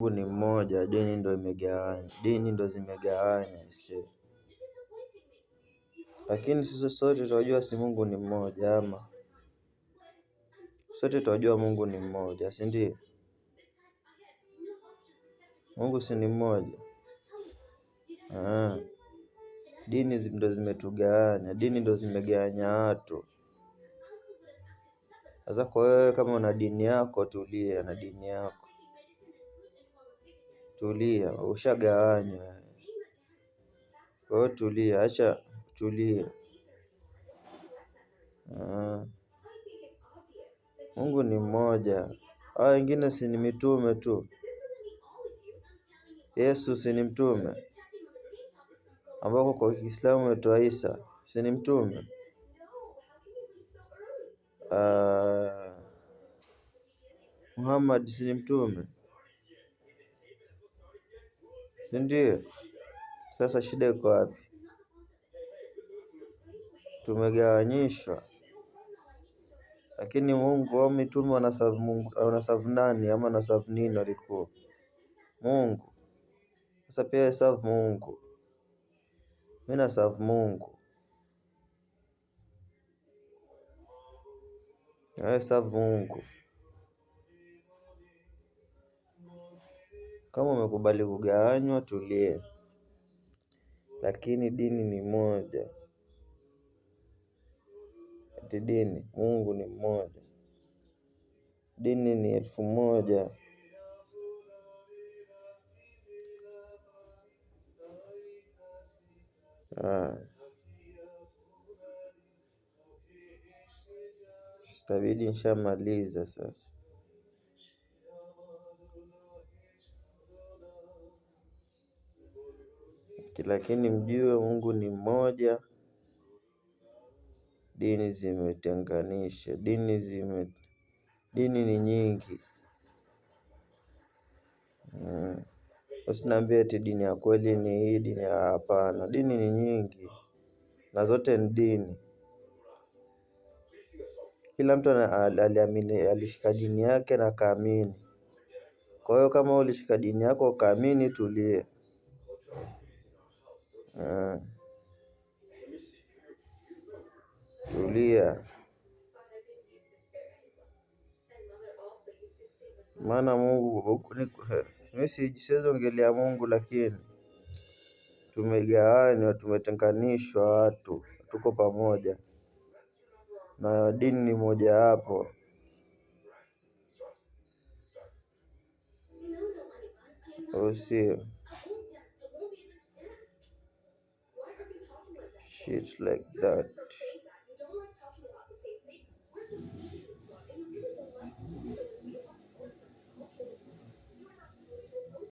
Mungu ni mmoja, dini ndo zimegawanya ise. Lakini sisi sote tunajua si Mungu ni mmoja ama. Sote tunajua Mungu ni mmoja, si ndio? Mungu si ni mmoja. Dini ndo zimetugawanya, dini ndo zimegawanya watu. Sasa kwa wewe kama una dini yako, tulia na dini yako. Tulia, ushagawanywa. Kwa hiyo tulia, acha tulia. Mungu ni mmoja. Hao wengine si ni mitume tu. Yesu si ni mtume, ambako kwa Kiislamu anaitwa Isa, si ni mtume? Muhammad si ni mtume, si ndio? Sasa shida iko wapi? Tumegawanyishwa. Lakini Mungu au mitume wanaserve nani ama wanaserve nini walikuwa? Mungu. Sasa pia serve Mungu. Mimi na serve Mungu. Serve Mungu. Kama umekubali kugawanywa, tulia. Lakini dini ni moja. Ati dini, Mungu ni mmoja. Dini ni 1000. Itabidi nishamaliza sasa. Lakini mjue Mungu ni mmoja. Dini zimetenganisha. Dini ni nyingi. Usiniambie eti dini ya kweli ni hii, dini ya hapana. Dini ni nyingi. Na zote ni dini. Kila mtu alishika dini yake na akaamini. Kwa hiyo kama ulishika dini yako ukaamini, tulia. Tulia. Maana Mungu, mimi siwezi ongelea Mungu, lakini tumegawanywa, tumetenganishwa watu, hatuko pamoja. Na dini ni moja hapo. Sio shit like that.